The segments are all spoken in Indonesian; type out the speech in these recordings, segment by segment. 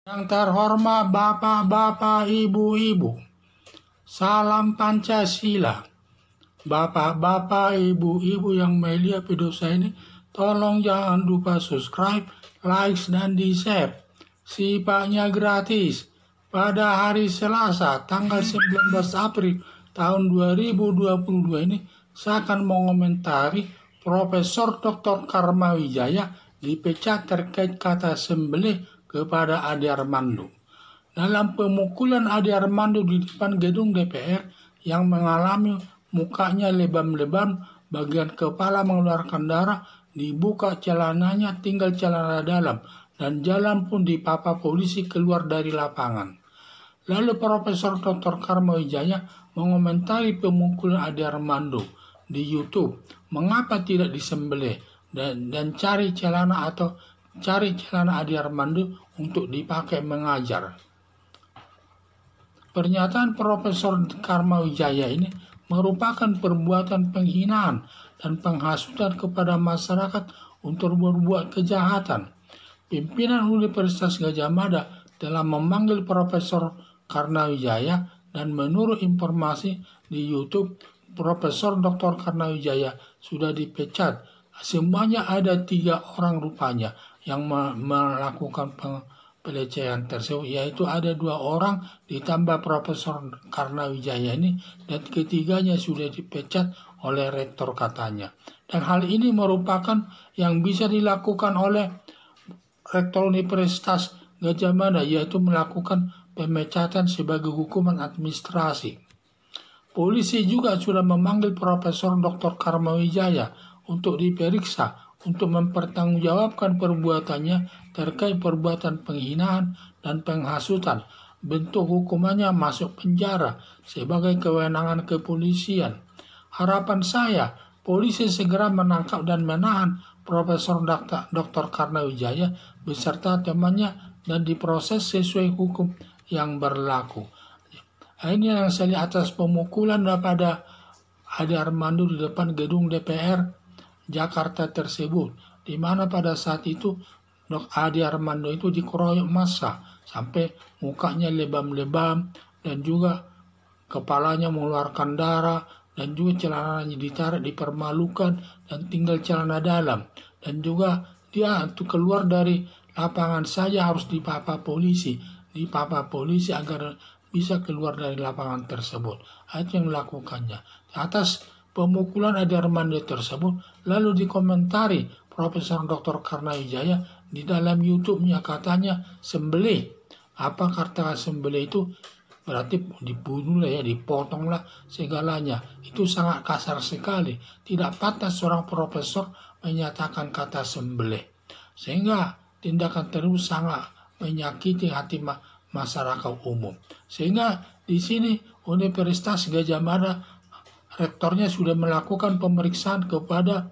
Yang terhormat Bapak-Bapak, Ibu-Ibu, salam Pancasila. Bapak-Bapak, Ibu-Ibu yang melihat video saya ini, tolong jangan lupa subscribe, like, dan di-share. Sifatnya gratis. Pada hari Selasa, tanggal 19 April tahun 2022 ini, saya akan mengomentari Profesor Dr. Karma Wijaya dipecat terkait kata sembelih kepada Ade Armando. Dalam pemukulan Ade Armando di depan gedung DPR yang mengalami mukanya lebam-lebam, bagian kepala mengeluarkan darah, dibuka celananya tinggal celana dalam, dan jalan pun dipapa polisi keluar dari lapangan. Lalu Profesor Dr. Karma Wijaya mengomentari pemukulan Ade Armando di YouTube. Mengapa tidak disembelih dan cari celana Ade Armando untuk dipakai mengajar. Pernyataan Profesor Karma Wijaya ini merupakan perbuatan penghinaan dan penghasutan kepada masyarakat untuk berbuat kejahatan. Pimpinan Universitas Gadjah Mada telah memanggil Profesor Karma Wijaya dan menurut informasi di YouTube, Profesor Dr. Karma Wijaya sudah dipecat. Semuanya ada 3 orang rupanya yang melakukan pelecehan tersebut, yaitu ada 2 orang ditambah Profesor Karma Wijaya ini, dan ketiganya sudah dipecat oleh rektor katanya. Dan hal ini merupakan yang bisa dilakukan oleh rektor Universitas Gadjah Mada, yaitu melakukan pemecatan sebagai hukuman administrasi. Polisi juga sudah memanggil Profesor Dr. Karma Wijaya untuk diperiksa untuk mempertanggungjawabkan perbuatannya terkait perbuatan penghinaan dan penghasutan. Bentuk hukumannya masuk penjara sebagai kewenangan kepolisian. Harapan saya, polisi segera menangkap dan menahan Profesor Dr. Karma Wijaya beserta temannya dan diproses sesuai hukum yang berlaku. Ini yang saya lihat atas pemukulan daripada Ade Armando di depan gedung DPR Jakarta tersebut, di mana pada saat itu Ade Armando itu dikeroyok massa sampai mukanya lebam-lebam dan juga kepalanya mengeluarkan darah dan juga celananya ditarik, dipermalukan dan tinggal celana dalam, dan juga dia untuk keluar dari lapangan saja harus dipapa polisi agar bisa keluar dari lapangan tersebut. Itu yang melakukannya. Atas pemukulan Ade Armando tersebut, lalu dikomentari Profesor Dr. Karma Wijaya di dalam YouTube-nya, katanya sembelih. Apa kata sembelih itu? Berarti dibunuh lah ya, dipotong lah segalanya. Itu sangat kasar sekali. Tidak pantas seorang profesor menyatakan kata sembelih. Sehingga tindakan tersebut sangat menyakiti hati masyarakat umum. Sehingga di sini Universitas Gadjah Mada rektornya sudah melakukan pemeriksaan kepada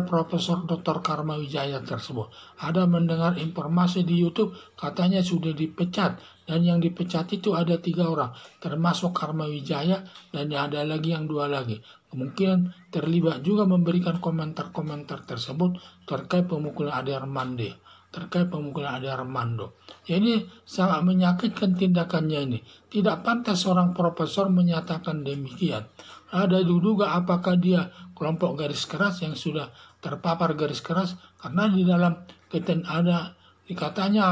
Profesor Dr. Karma Wijaya tersebut. Ada mendengar informasi di YouTube katanya sudah dipecat, dan yang dipecat itu ada 3 orang, termasuk Karma Wijaya, dan ada lagi yang 2 lagi. Kemungkinan terlibat juga memberikan komentar-komentar tersebut terkait pemukulan Ade Armando. Ini sangat menyakitkan tindakannya ini. Tidak pantas seorang profesor menyatakan demikian. Ada diduga apakah dia kelompok garis keras yang sudah terpapar garis keras, karena di dalam ada dikatanya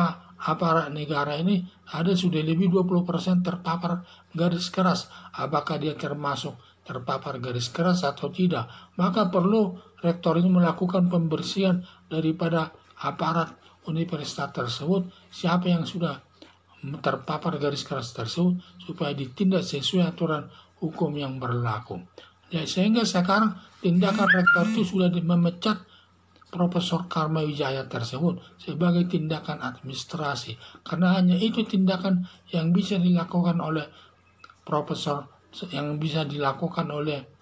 aparat negara ini ada sudah lebih 20% terpapar garis keras. Apakah dia termasuk terpapar garis keras atau tidak? Maka perlu rektor ini melakukan pembersihan daripada aparat universitas tersebut, siapa yang sudah terpapar garis keras tersebut, supaya ditindak sesuai aturan hukum yang berlaku. Ya, sehingga sekarang tindakan rektor itu sudah memecat Profesor Karma Wijaya tersebut sebagai tindakan administrasi, karena hanya itu tindakan yang bisa dilakukan oleh profesor, yang bisa dilakukan oleh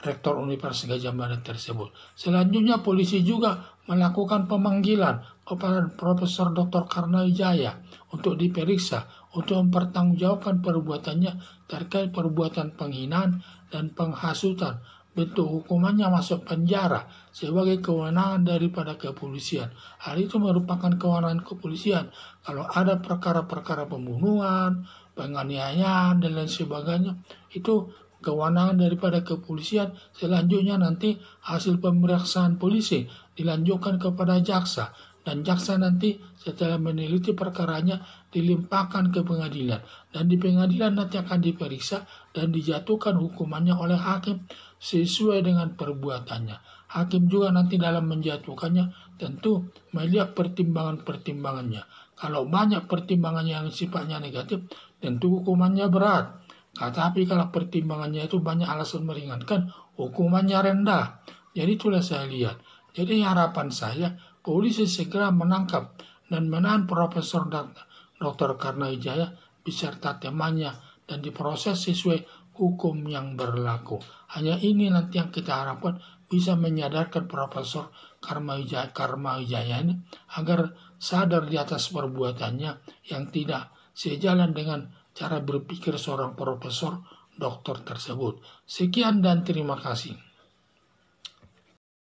rektor Universitas Gadjah Mada tersebut. Selanjutnya polisi juga melakukan pemanggilan kepada Profesor Dr. Karma Wijaya untuk diperiksa untuk mempertanggungjawabkan perbuatannya terkait perbuatan penghinaan dan penghasutan. bentuk hukumannya masuk penjara sebagai kewenangan daripada kepolisian. Hal itu merupakan kewenangan kepolisian. Kalau ada perkara-perkara pembunuhan, penganiayaan, dan lain sebagainya, itu kewenangan daripada kepolisian. Selanjutnya nanti hasil pemeriksaan polisi dilanjutkan kepada jaksa, dan jaksa nanti setelah meneliti perkaranya dilimpahkan ke pengadilan, dan di pengadilan nanti akan diperiksa dan dijatuhkan hukumannya oleh hakim sesuai dengan perbuatannya. Hakim juga nanti dalam menjatuhkannya tentu melihat pertimbangan-pertimbangannya. Kalau banyak pertimbangannya yang sifatnya negatif, tentu hukumannya berat. Tetapi kalau pertimbangannya itu banyak alasan meringankan, hukumannya rendah. Jadi itulah saya lihat. Jadi harapan saya, polisi segera menangkap dan menahan Profesor Dr. Karnawijaya beserta temannya dan diproses sesuai hukum yang berlaku. Hanya ini nanti yang kita harapkan bisa menyadarkan Profesor Karnawijaya ini agar sadar di atas perbuatannya yang tidak sejalan dengan cara berpikir seorang profesor doktor tersebut. Sekian dan terima kasih.